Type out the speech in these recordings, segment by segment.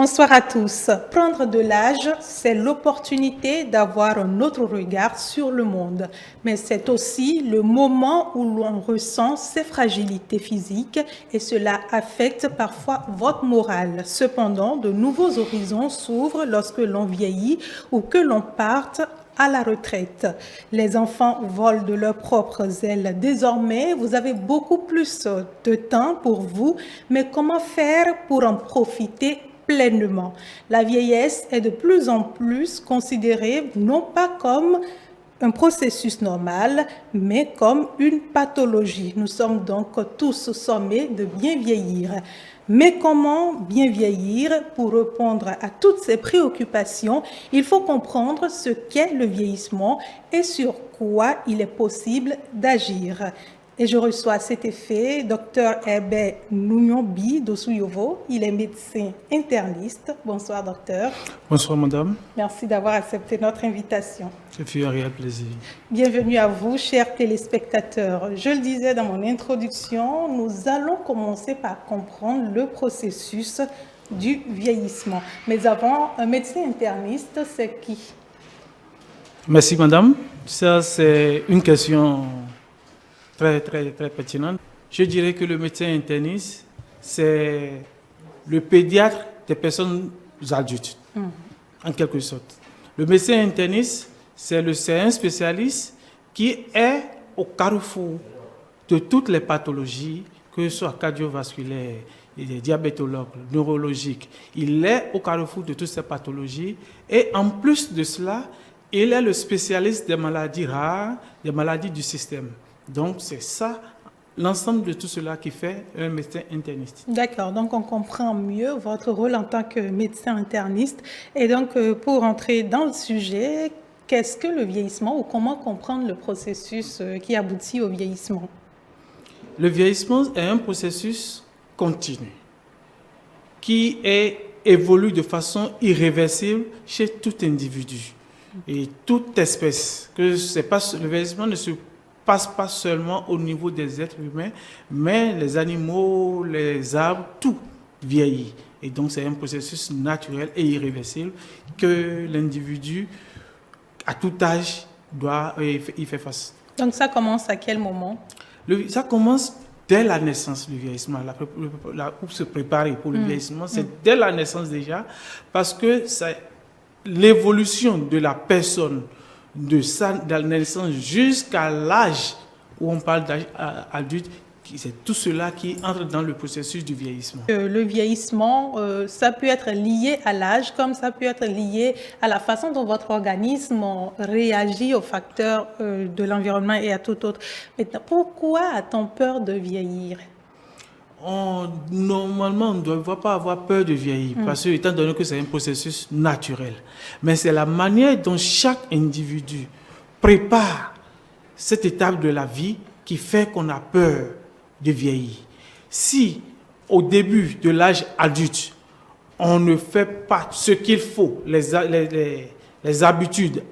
Bonsoir à tous. Prendre de l'âge, c'est l'opportunité d'avoir un autre regard sur le monde. Mais c'est aussi le moment où l'on ressent ses fragilités physiques et cela affecte parfois votre morale. Cependant, de nouveaux horizons s'ouvrent lorsque l'on vieillit ou que l'on parte à la retraite. Les enfants volent de leurs propres ailes. Désormais, vous avez beaucoup plus de temps pour vous, mais comment faire pour en profiter pleinement? La vieillesse est de plus en plus considérée non pas comme un processus normal, mais comme une pathologie. Nous sommes donc tous sommés de bien vieillir. Mais comment bien vieillir? Pour répondre à toutes ces préoccupations, il faut comprendre ce qu'est le vieillissement et sur quoi il est possible d'agir. Et je reçois à cet effet Dr Herbert Nunyombi Dosouyovo. Il est médecin interniste. Bonsoir, docteur. Bonsoir, madame. Merci d'avoir accepté notre invitation. Ce fut un réel plaisir. Bienvenue à vous, chers téléspectateurs. Je le disais dans mon introduction, nous allons commencer par comprendre le processus du vieillissement. Mais avant, un médecin interniste, c'est qui? Merci, madame. Ça, c'est une question très pertinente. Je dirais que le médecin interniste, c'est le pédiatre des personnes adultes, en quelque sorte. Le médecin interniste, c'est un spécialiste qui est au carrefour de toutes les pathologies, que ce soit cardiovasculaires, diabétologues, neurologiques. Il est au carrefour de toutes ces pathologies et en plus de cela, il est le spécialiste des maladies rares, des maladies du système. Donc c'est ça, l'ensemble de tout cela qui fait un médecin interniste. D'accord, donc on comprend mieux votre rôle en tant que médecin interniste. Et donc pour entrer dans le sujet, qu'est-ce que le vieillissement ou comment comprendre le processus qui aboutit au vieillissement? Le vieillissement est un processus continu qui évolue de façon irréversible chez tout individu et toute espèce. Le vieillissement ne se passe pas seulement au niveau des êtres humains, mais les animaux, les arbres, tout vieillit. Et donc c'est un processus naturel et irréversible que l'individu, à tout âge, doit y faire face. Donc ça commence à quel moment? Ça commence dès la naissance, le vieillissement. Pour se préparer pour le vieillissement, c'est dès la naissance déjà, parce que l'évolution de la personne, de la naissance jusqu'à l'âge où on parle d'âge adulte, c'est tout cela qui entre dans le processus du vieillissement. Le vieillissement, ça peut être lié à l'âge, comme ça peut être lié à la façon dont votre organisme réagit aux facteurs de l'environnement et à tout autre. Mais pourquoi a-t-on peur de vieillir? Normalement, on ne doit pas avoir peur de vieillir, parce que, étant donné que c'est un processus naturel. Mais c'est la manière dont chaque individu prépare cette étape de la vie qui fait qu'on a peur de vieillir. Si, au début de l'âge adulte, on ne fait pas ce qu'il faut, les habitudes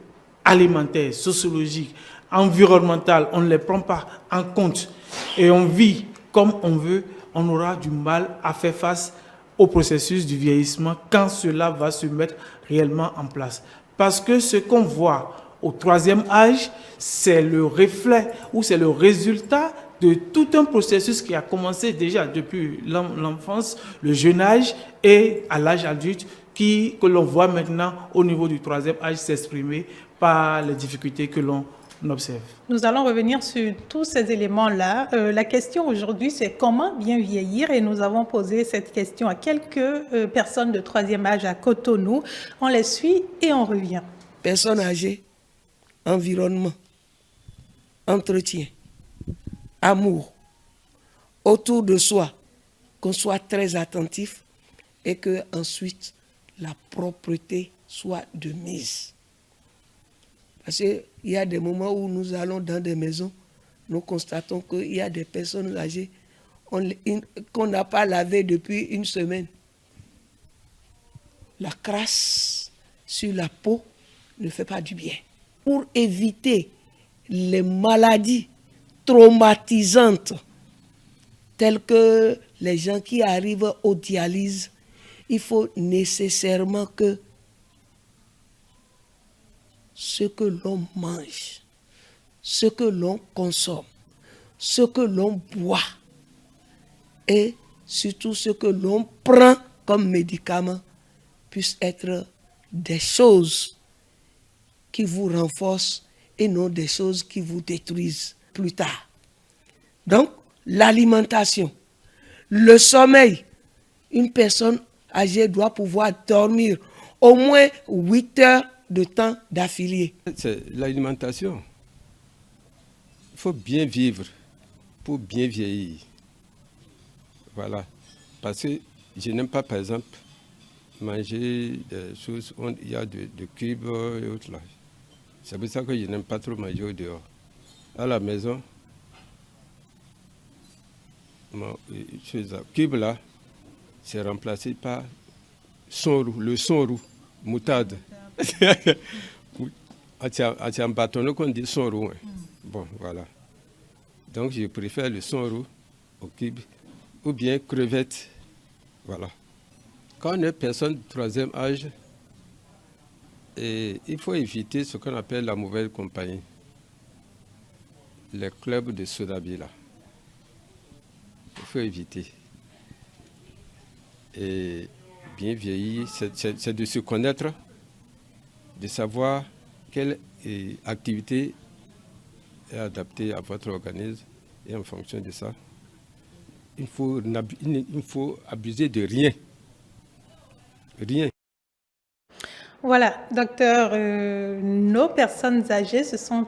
alimentaires, sociologiques, environnementales, on ne les prend pas en compte et on vit comme on veut, on aura du mal à faire face au processus du vieillissement quand cela va se mettre réellement en place. Parce que ce qu'on voit au troisième âge, c'est le reflet ou c'est le résultat de tout un processus qui a commencé déjà depuis l'enfance, le jeune âge et à l'âge adulte, que l'on voit maintenant au niveau du troisième âge s'exprimer par les difficultés que l'on observe. Nous allons revenir sur tous ces éléments-là. La question aujourd'hui, c'est comment bien vieillir, et nous avons posé cette question à quelques personnes de troisième âge à Cotonou. On les suit et on revient. Personnes âgées, environnement, entretien, amour, autour de soi, qu'on soit très attentif et que ensuite la propreté soit de mise. Parce qu'il y a des moments où nous allons dans des maisons, nous constatons qu'il y a des personnes âgées qu'on n'a pas lavé depuis une semaine. La crasse sur la peau ne fait pas du bien. Pour éviter les maladies traumatisantes telles que les gens qui arrivent aux dialyses, il faut nécessairement que ce que l'on mange, ce que l'on consomme, ce que l'on boit et surtout ce que l'on prend comme médicament puisse être des choses qui vous renforcent et non des choses qui vous détruisent plus tard. Donc, l'alimentation, le sommeil, une personne âgée doit pouvoir dormir au moins 8 heures de temps d'affilée. C'est l'alimentation. Il faut bien vivre pour bien vieillir. Voilà. Parce que je n'aime pas, par exemple, manger des choses où il y a de cubes et autres là. C'est pour ça que je n'aime pas trop manger au dehors. À la maison, cube là, c'est remplacé par le son roux, moutarde. C'est un bâtonneau qu'on dit son roux. Bon, voilà. Donc, je préfère le son roux au cube ou bien crevettes. Voilà. Quand on est personne de troisième âge, il faut éviter ce qu'on appelle la mauvaise compagnie. Les clubs de soda-bi là. Il faut éviter. Et bien vieillir, c'est de se connaître, de savoir quelle activité est adaptée à votre organisme et en fonction de ça, il faut abuser de rien. Rien. Voilà, docteur, nos personnes âgées se sont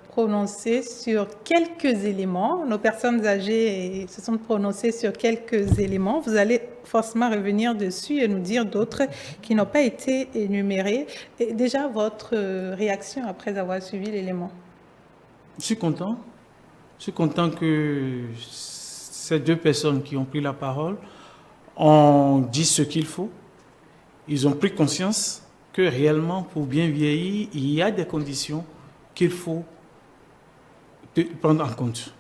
prononcées sur quelques éléments. Nos personnes âgées se sont prononcées sur quelques éléments. Vous allez forcément revenir dessus et nous dire d'autres qui n'ont pas été énumérés. Et déjà, votre réaction après avoir suivi l'élément? Je suis content. Je suis content que ces deux personnes qui ont pris la parole ont dit ce qu'il faut. Ils ont pris conscience que réellement, pour bien vieillir, il y a des conditions qu'il faut prendre en compte.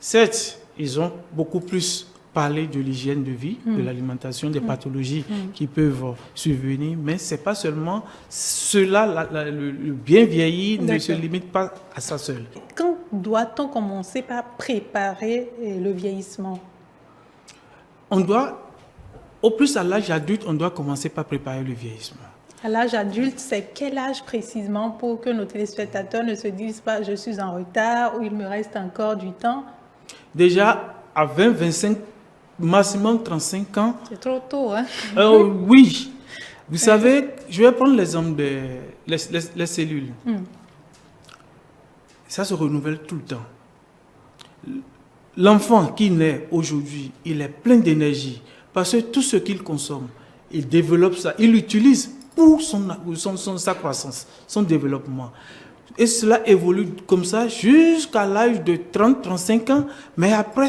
Certes, ils ont beaucoup plus parlé de l'hygiène de vie, de l'alimentation, des pathologies qui peuvent survenir, mais ce n'est pas seulement cela, le bien vieillir ne se limite pas à ça seul. Quand doit-on commencer par préparer le vieillissement? On doit, au plus à l'âge adulte, on doit commencer par préparer le vieillissement. À l'âge adulte, c'est quel âge précisément pour que nos téléspectateurs ne se disent pas « je suis en retard » ou « il me reste encore du temps ». Déjà, à 20, 25, maximum 35 ans. C'est trop tôt, hein? Oui. Vous savez, je vais prendre l'exemple des cellules. Ça se renouvelle tout le temps. L'enfant qui naît aujourd'hui, il est plein d'énergie parce que tout ce qu'il consomme, il développe ça, il l'utilise pour sa croissance, son développement. Et cela évolue comme ça jusqu'à l'âge de 30-35 ans. Mais après,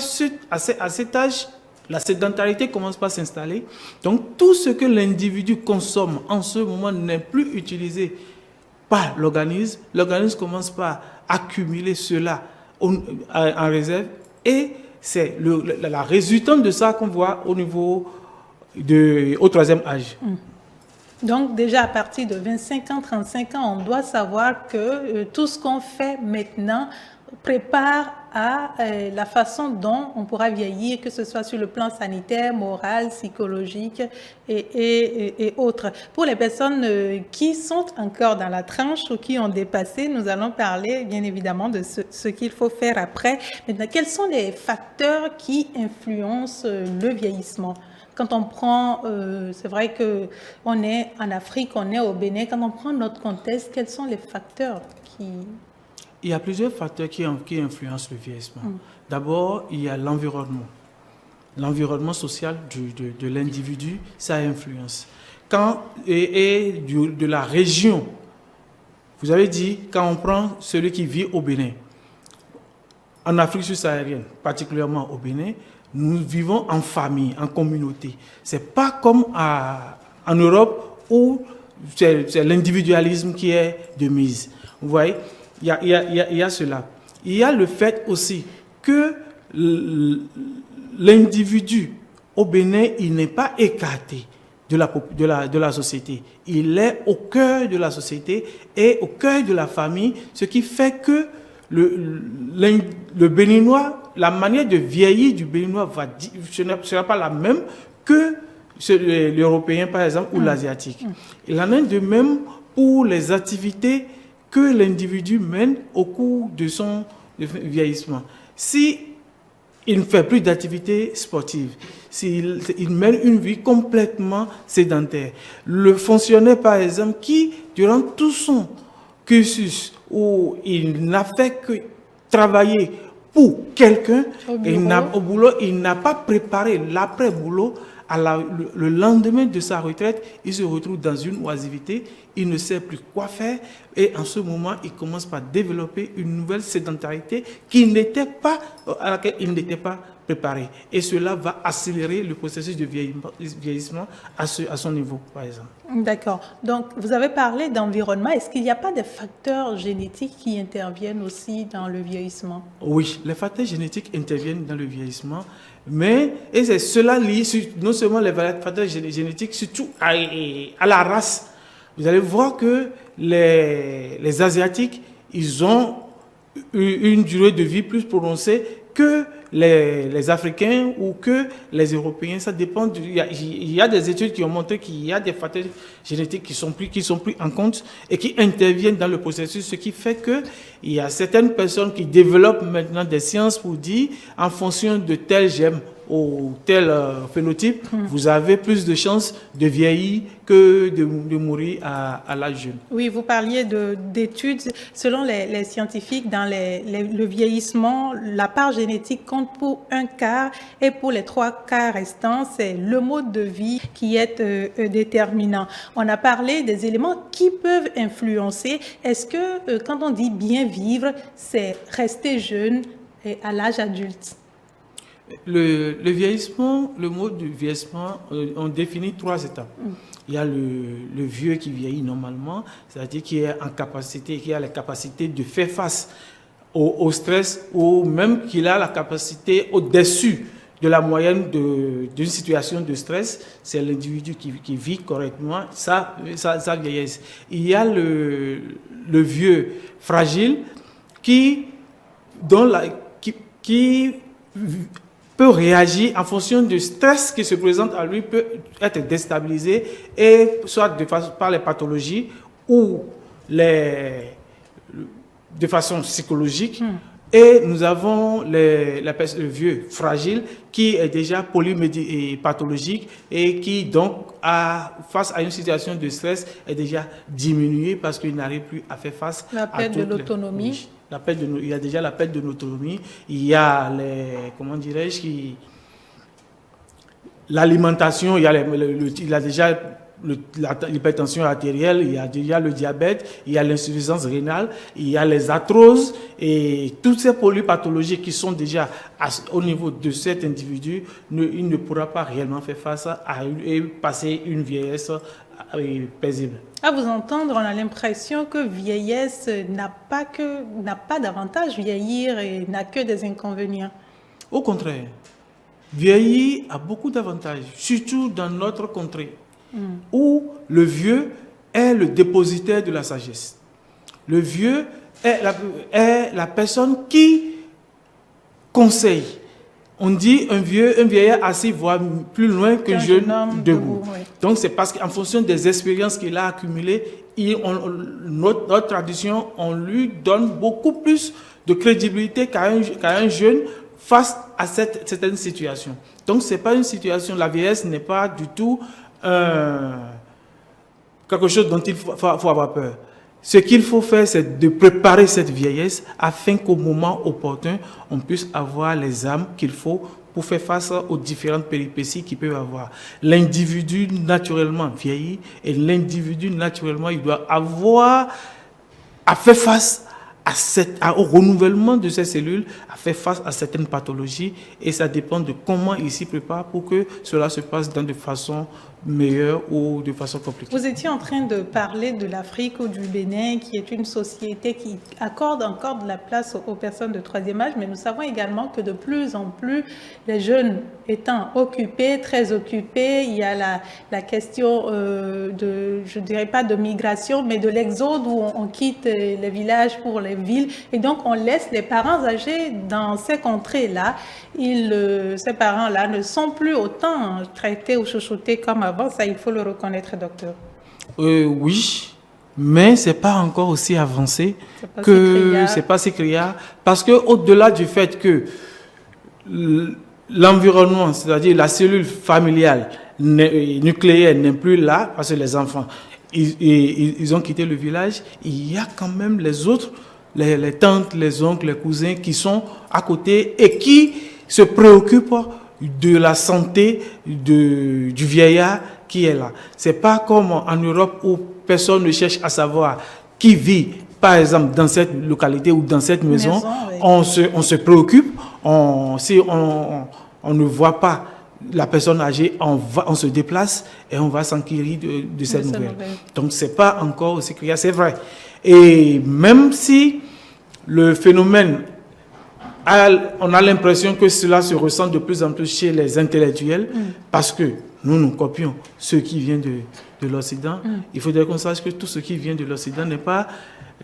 à cet âge, la sédentarité commence par s'installer. Donc, tout ce que l'individu consomme en ce moment n'est plus utilisé par l'organisme. L'organisme commence par accumuler cela en réserve. Et c'est la résultante de ça qu'on voit au niveau au troisième âge. Donc déjà à partir de 25 ans, 35 ans, on doit savoir que tout ce qu'on fait maintenant prépare à la façon dont on pourra vieillir, que ce soit sur le plan sanitaire, moral, psychologique et autres. Pour les personnes qui sont encore dans la tranche ou qui ont dépassé, nous allons parler bien évidemment de ce qu'il faut faire après. Maintenant, quels sont les facteurs qui influencent le vieillissement? Quand on prend, c'est vrai qu'on est en Afrique, on est au Bénin, quand on prend notre contexte, quels sont les facteurs qui... Il y a plusieurs facteurs qui influencent le vieillissement. D'abord, il y a l'environnement. L'environnement social de l'individu, ça influence. De la région, vous avez dit, quand on prend celui qui vit au Bénin, en Afrique subsaharienne, particulièrement au Bénin, nous vivons en famille, en communauté. Ce n'est pas comme en Europe où c'est l'individualisme qui est de mise. Vous voyez, il y a cela. Il y a le fait aussi que l'individu au Bénin, il n'est pas écarté de la société. Il est au cœur de la société et au cœur de la famille, ce qui fait que le Béninois, la manière de vieillir du Béninois ne sera pas la même que l'Européen, par exemple, ou l'Asiatique. Il en est de même pour les activités que l'individu mène au cours de son vieillissement. Si il ne fait plus d'activité sportive, il mène une vie complètement sédentaire. Le fonctionnaire, par exemple, qui, durant tout son cursus, où il n'a fait que travailler pour quelqu'un, au boulot, il n'a pas préparé l'après-boulot. Le lendemain de sa retraite, il se retrouve dans une oisivité, il ne sait plus quoi faire et en ce moment, il commence par développer une nouvelle sédentarité à laquelle il n'était pas préparé. Et cela va accélérer le processus de vieillissement à son niveau, par exemple. D'accord. Donc, vous avez parlé d'environnement. Est-ce qu'il n'y a pas des facteurs génétiques qui interviennent aussi dans le vieillissement? Oui, les facteurs génétiques interviennent dans le vieillissement. Et cela lié non seulement les facteurs génétiques, surtout à la race. Vous allez voir que les Asiatiques, ils ont une durée de vie plus prononcée que les Africains ou que les Européens. Ça dépend. Il y a des études qui ont montré qu'il y a des facteurs génétiques qui sont pris en compte et qui interviennent dans le processus, ce qui fait qu'il y a certaines personnes qui développent maintenant des sciences pour dire, en fonction de tel gène ou tel phénotype, vous avez plus de chances de vieillir que de mourir à l'âge jeune. Oui, vous parliez d'études. Selon les scientifiques, dans le vieillissement, la part génétique compte pour 1/4 et pour les 3/4 restants, c'est le mode de vie qui est déterminant. On a parlé des éléments qui peuvent influencer. Est-ce que quand on dit bien vivre, c'est rester jeune et à l'âge adulte? Le vieillissement, le mode de vieillissement, on définit 3 étapes. Il y a le vieux qui vieillit normalement, c'est-à-dire qui est en capacité, qui a la capacité de faire face au stress, ou même qu'il a la capacité au-dessus de la moyenne d'une situation de stress. C'est l'individu qui vit correctement sa vieillesse. Il y a le vieux fragile qui peut réagir en fonction du stress qui se présente à lui, peut être déstabilisé, et soit par les pathologies ou de façon psychologique. Et nous avons le vieux fragile qui est déjà pathologique et qui donc, face à une situation de stress, est déjà diminué parce qu'il n'arrive plus à faire face à perte de l'autonomie. Il y a déjà la perte de l'autonomie, il y a l'alimentation, il a déjà l'hypertension artérielle, il y a déjà le diabète, il y a l'insuffisance rénale, il y a les arthroses et toutes ces polypathologies qui sont déjà au niveau de cet individu, il ne pourra pas réellement faire face et passer une vieillesse paisible. À vous entendre, on a l'impression que vieillesse n'a pas d'avantage, vieillir et n'a que des inconvénients. Au contraire, vieillir a beaucoup d'avantages, surtout dans notre contrée, où le vieux est le dépositaire de la sagesse. Le vieux est la personne qui conseille. On dit un vieillard assis voit plus loin qu'un jeune homme debout. Oui. Donc c'est parce qu'en fonction des expériences qu'il a accumulées, notre tradition, on lui donne beaucoup plus de crédibilité qu'à un jeune face à certaines situations. Donc c'est pas une situation, la vieillesse n'est pas du tout quelque chose dont il faut avoir peur. Ce qu'il faut faire, c'est de préparer cette vieillesse afin qu'au moment opportun, on puisse avoir les armes qu'il faut pour faire face aux différentes péripéties qu'il peut avoir. L'individu, naturellement, vieillit et l'individu, naturellement, il doit avoir à faire face au renouvellement de ces cellules, à faire face à certaines pathologies, et ça dépend de comment il s'y prépare pour que cela se passe de façon meilleure ou de façon compliquée. Vous étiez en train de parler de l'Afrique ou du Bénin, qui est une société qui accorde encore de la place aux personnes de troisième âge, mais nous savons également que de plus en plus, les jeunes étant occupés, très occupés, il y a la question je dirais pas de migration, mais de l'exode où on quitte les villages pour les villes, et donc on laisse les parents âgés dans ces contrées-là. Ces parents-là ne sont plus autant traités ou chouchoutés comme avant, ça il faut le reconnaître, docteur. Oui, mais c'est pas encore aussi avancé c'est pas si criard, parce que au-delà du fait que l'environnement, c'est-à-dire la cellule familiale nucléaire n'est plus là, parce que les enfants ils ont quitté le village, il y a quand même les autres, les tantes, les oncles, les cousins qui sont à côté et qui se préoccupent de la santé du vieillard qui est là. C'est pas comme en Europe où personne ne cherche à savoir qui vit, par exemple, dans cette localité ou dans cette maison. Oui. On se préoccupe. Si on ne voit pas la personne âgée, on se déplace et on va s'enquérir de cette nouvelle. Donc, c'est pas encore aussi criard, c'est vrai. Et même si le phénomène, on a l'impression que cela se ressent de plus en plus chez les intellectuels, parce que nous copions ce qui vient de l'Occident. Il faudrait qu'on sache que tout ce qui vient de l'Occident n'est pas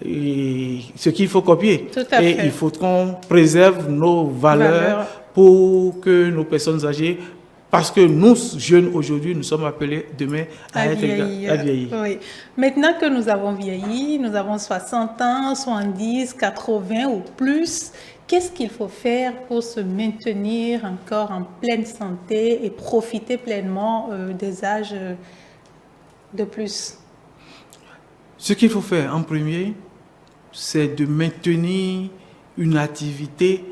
ce qu'il faut copier. Et il faut qu'on préserve nos valeurs pour que nos personnes âgées, parce que nous, jeunes, aujourd'hui, nous sommes appelés demain à vieillir. Oui. Maintenant que nous avons vieilli, nous avons 60 ans, 70, 80 ou plus, qu'est-ce qu'il faut faire pour se maintenir encore en pleine santé et profiter pleinement des âges de plus? Ce qu'il faut faire en premier, c'est de maintenir une activité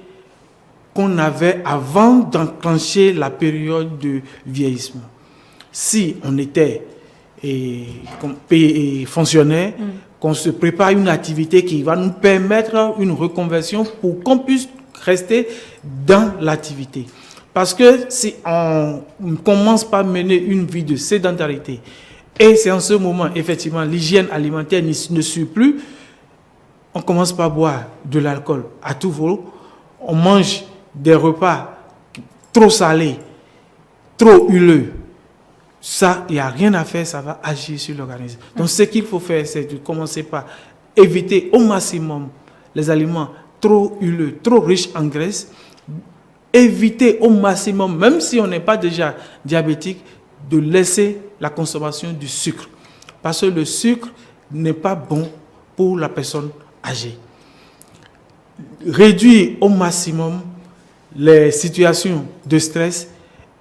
qu'on avait avant d'enclencher la période de vieillissement. Si on était fonctionnaire, qu'on se prépare une activité qui va nous permettre une reconversion pour qu'on puisse rester dans l'activité. Parce que si on commence par mener une vie de sédentarité, et c'est en ce moment, effectivement, l'hygiène alimentaire ne suit plus, on commence par boire de l'alcool à tout vol, on mange des repas trop salés, trop huileux. Ça, il n'y a rien à faire, ça va agir sur l'organisme. Donc, ce qu'il faut faire, c'est de commencer par éviter au maximum les aliments trop huileux, trop riches en graisse. Éviter au maximum, même si on n'est pas déjà diabétique, de laisser la consommation du sucre. Parce que le sucre n'est pas bon pour la personne âgée. Réduire au maximum les situations de stress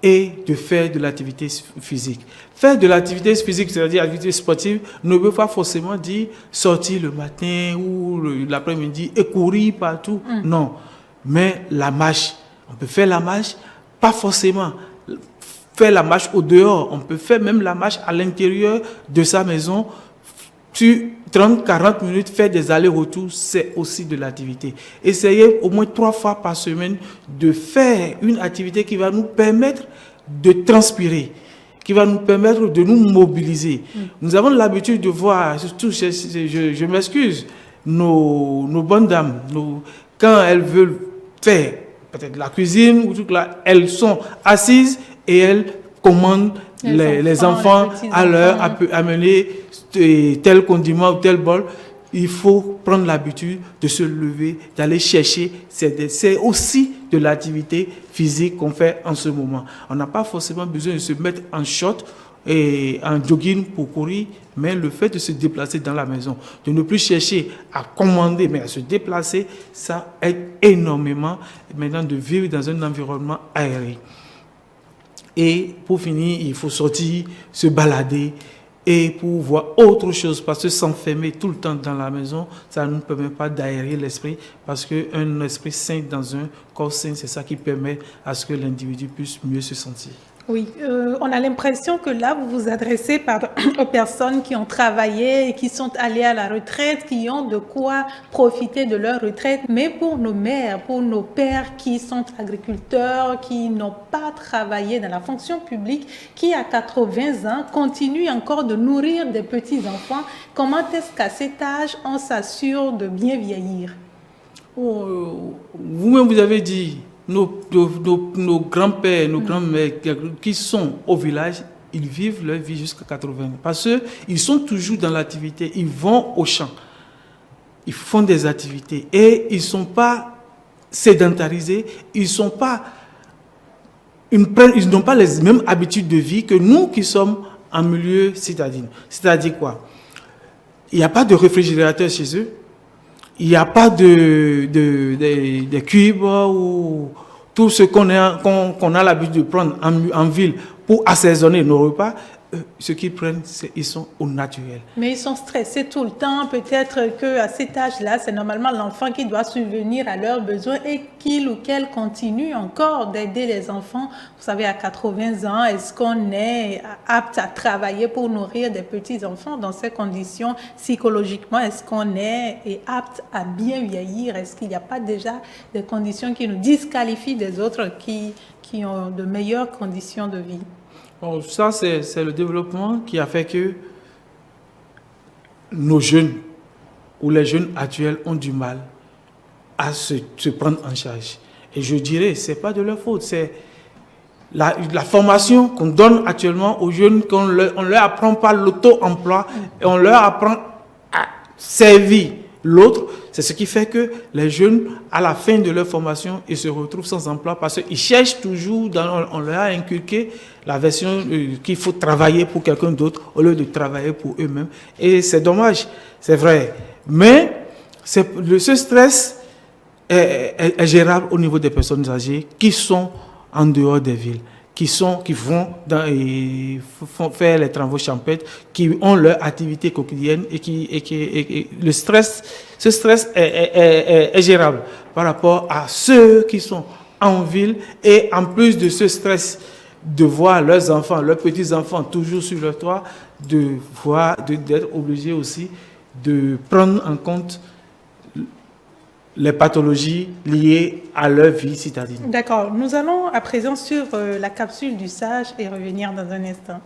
et de faire de l'activité physique. Faire de l'activité physique, c'est-à-dire l'activité sportive, ne veut pas forcément dire sortir le matin ou l'après-midi et courir partout. Non. Mais la marche, on peut faire la marche, pas forcément faire la marche au dehors. On peut faire même la marche à l'intérieur de sa maison. Sur 30-40 minutes, faire des allers-retours, c'est aussi de l'activité. Essayez au moins 3 fois par semaine de faire une activité qui va nous permettre de transpirer, qui va nous permettre de nous mobiliser. Nous avons l'habitude de voir, surtout, je m'excuse, nos bonnes dames, quand elles veulent faire peut-être la cuisine ou tout là, elles sont assises et elles commandent les enfants à leur amener tel condiment ou tel bol. Il faut prendre l'habitude de se lever, d'aller chercher. C'est aussi de l'activité physique qu'on fait en ce moment. On n'a pas forcément besoin de se mettre en short et en jogging pour courir, mais le fait de se déplacer dans la maison, de ne plus chercher à commander, mais à se déplacer, ça aide énormément maintenant de vivre dans un environnement aéré. Et pour finir, il faut sortir, se balader et pour voir autre chose, parce que s'enfermer tout le temps dans la maison, ça ne nous permet pas d'aérer l'esprit, parce qu'un esprit sain dans un corps sain, c'est ça qui permet à ce que l'individu puisse mieux se sentir. Oui, on a l'impression que là, vous vous adressez aux personnes qui ont travaillé et qui sont allées à la retraite, qui ont de quoi profiter de leur retraite. Mais pour nos mères, pour nos pères qui sont agriculteurs, qui n'ont pas travaillé dans la fonction publique, qui à 80 ans continuent encore de nourrir des petits-enfants, comment est-ce qu'à cet âge, on s'assure de bien vieillir? Vous-même, vous avez dit... Nos grands-pères, nos grands-mères qui sont au village, ils vivent leur vie jusqu'à 80 ans. Parce qu'ils sont toujours dans l'activité, ils vont au champ, ils font des activités et ils ne sont pas sédentarisés, ils n'ont pas les mêmes habitudes de vie que nous qui sommes en milieu citadin. C'est-à-dire quoi? Il n'y a pas de réfrigérateur chez eux. Il n'y a pas de cubes ou tout ce qu'on a l'habitude de prendre en ville pour assaisonner nos repas. Ce qu'ils prennent, ils sont au naturel. Mais ils sont stressés tout le temps. Peut-être qu'à cet âge-là, c'est normalement l'enfant qui doit subvenir à leurs besoins et qu'il ou qu'elle continue encore d'aider les enfants. Vous savez, à 80 ans, est-ce qu'on est apte à travailler pour nourrir des petits-enfants dans ces conditions psychologiquement? Est-ce qu'on est apte à bien vieillir? Est-ce qu'il n'y a pas déjà des conditions qui nous disqualifient des autres qui ont de meilleures conditions de vie? Bon, ça, c'est le développement qui a fait que nos jeunes ou les jeunes actuels ont du mal à se prendre en charge. Et je dirais, ce n'est pas de leur faute, c'est la formation qu'on donne actuellement aux jeunes, qu'on ne leur apprend pas l'auto-emploi et on leur apprend à servir l'autre. C'est ce qui fait que les jeunes, à la fin de leur formation, ils se retrouvent sans emploi parce qu'ils cherchent toujours, on leur a inculqué la version qu'il faut travailler pour quelqu'un d'autre au lieu de travailler pour eux-mêmes. Et c'est dommage, c'est vrai. Mais ce stress est gérable au niveau des personnes âgées qui sont en dehors des villes, qui vont font faire les travaux champêtres, qui ont leur activité quotidienne et ce stress est gérable par rapport à ceux qui sont en ville. Et en plus de ce stress de voir leurs enfants, leurs petits-enfants toujours sur le toit, d'être obligés aussi de prendre en compte les pathologies liées à leur vie citadine. D'accord. Nous allons à présent sur la capsule du sage et revenir dans un instant.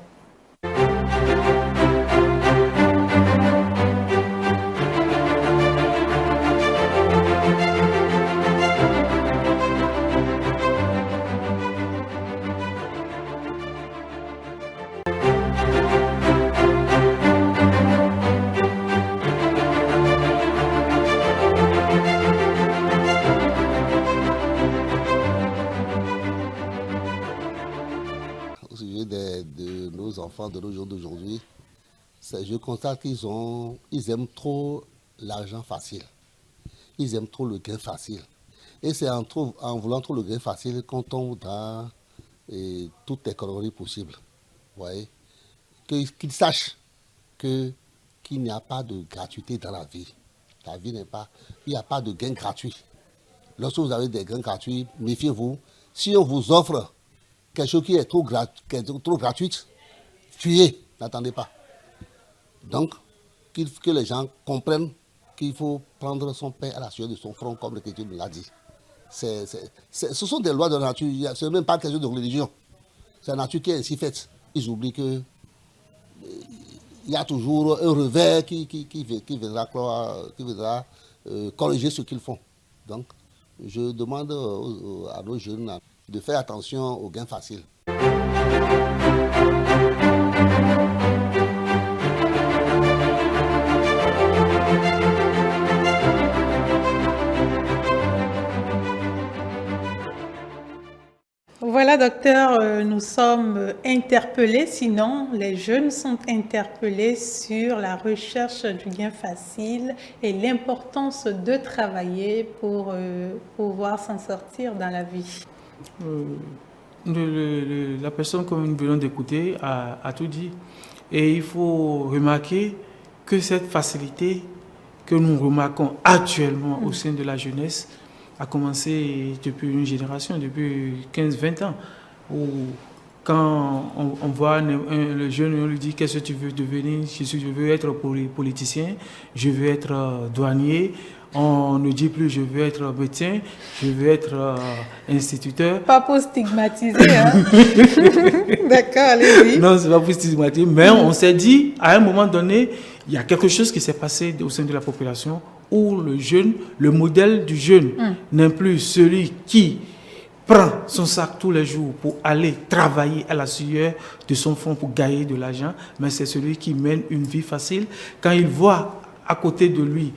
De nos enfants de nos jours d'aujourd'hui, je constate qu'ils aiment trop l'argent facile. Ils aiment trop le gain facile. Et c'est en voulant trop le gain facile qu'on tombe dans toutes les conneries possibles. Vous voyez? Qu'ils sachent qu'il n'y a pas de gratuité dans la vie. La vie il n'y a pas de gain gratuit. Lorsque vous avez des gains gratuits, méfiez-vous. Si on vous offre quelque chose qui est trop gratuit, fuyez, n'attendez pas. Donc, que les gens comprennent qu'il faut prendre son pain à la sueur de son front, comme l'Écriture l'a dit. Ce sont des lois de la nature, ce n'est même pas quelque chose de religion. C'est la nature qui est ainsi faite. Ils oublient qu'il y a toujours un revers qui viendra corriger ce qu'ils font. Donc, je demande à nos jeunes de faire attention aux gains faciles. Voilà, docteur, nous sommes interpellés, sinon les jeunes sont interpellés sur la recherche du gain facile et l'importance de travailler pour pouvoir s'en sortir dans la vie. La personne que nous venons d'écouter a tout dit. Et il faut remarquer que cette facilité que nous remarquons actuellement au sein de la jeunesse a commencé depuis une génération, depuis 15-20 ans, où quand on voit le jeune, on lui dit qu'est-ce que tu veux devenir, je veux être politicien, je veux être douanier. On ne dit plus je veux être médecin, je veux être instituteur. Pas pour stigmatiser, hein? D'accord, allez-y. Non, c'est pas pour stigmatiser, mais on s'est dit, à un moment donné, il y a quelque chose qui s'est passé au sein de la population où le jeune, le modèle du jeune n'est plus celui qui prend son sac tous les jours pour aller travailler à la sueur de son front pour gagner de l'argent, mais c'est celui qui mène une vie facile. Quand il voit à côté de lui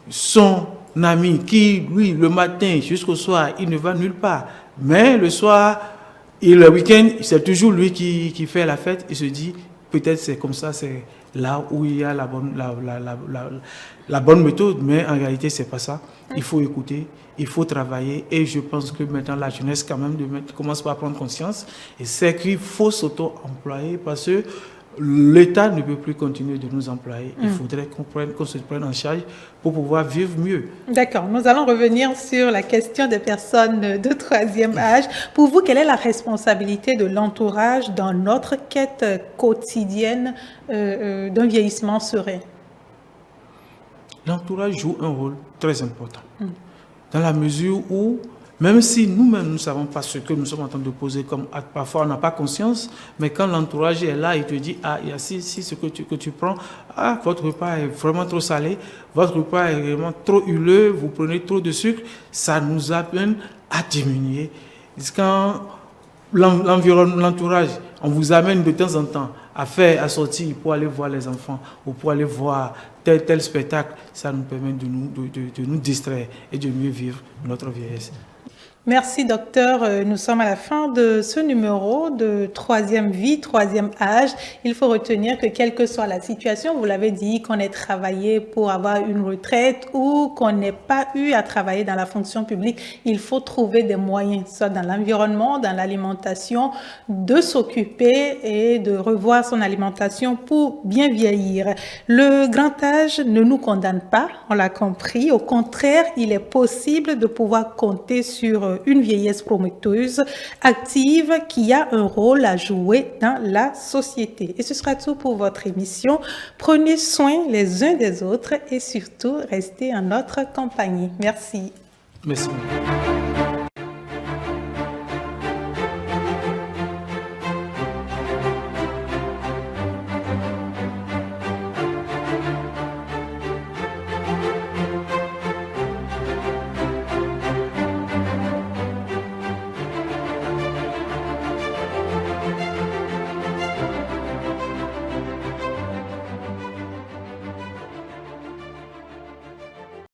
son ami qui, lui, le matin jusqu'au soir, il ne va nulle part. Mais le soir et le week-end, c'est toujours lui qui fait la fête. Il se dit, peut-être c'est comme ça, c'est là où il y a la bonne méthode. Mais en réalité, c'est pas ça. Il faut écouter, il faut travailler. Et je pense que maintenant, la jeunesse, quand même, commence par prendre conscience. Et c'est qu'il faut s'auto-employer parce que l'État ne peut plus continuer de nous employer. Il faudrait qu'on se prenne en charge pour pouvoir vivre mieux. D'accord. Nous allons revenir sur la question des personnes de troisième âge. Pour vous, quelle est la responsabilité de l'entourage dans notre quête quotidienne d'un vieillissement serein? L'entourage joue un rôle très important. Dans la mesure où, même si nous-mêmes, nous ne savons pas ce que nous sommes en train de poser comme acte, parfois on n'a pas conscience, mais quand l'entourage est là, il te dit, ah, il y a si ce que tu prends, ah, votre repas est vraiment trop salé, votre repas est vraiment trop huileux, vous prenez trop de sucre, ça nous amène à diminuer. Quand l'entourage, on vous amène de temps en temps à sortir pour aller voir les enfants ou pour aller voir tel spectacle, ça nous permet de nous distraire et de mieux vivre notre vieillesse. Merci, docteur. Nous sommes à la fin de ce numéro de troisième vie, troisième âge. Il faut retenir que quelle que soit la situation, vous l'avez dit, qu'on ait travaillé pour avoir une retraite ou qu'on n'ait pas eu à travailler dans la fonction publique, il faut trouver des moyens, soit dans l'environnement, dans l'alimentation, de s'occuper et de revoir son alimentation pour bien vieillir. Le grand âge ne nous condamne pas, on l'a compris. Au contraire, il est possible de pouvoir compter sur une vieillesse prometteuse, active, qui a un rôle à jouer dans la société. Et ce sera tout pour votre émission. Prenez soin les uns des autres et surtout, restez en notre compagnie. Merci. Merci.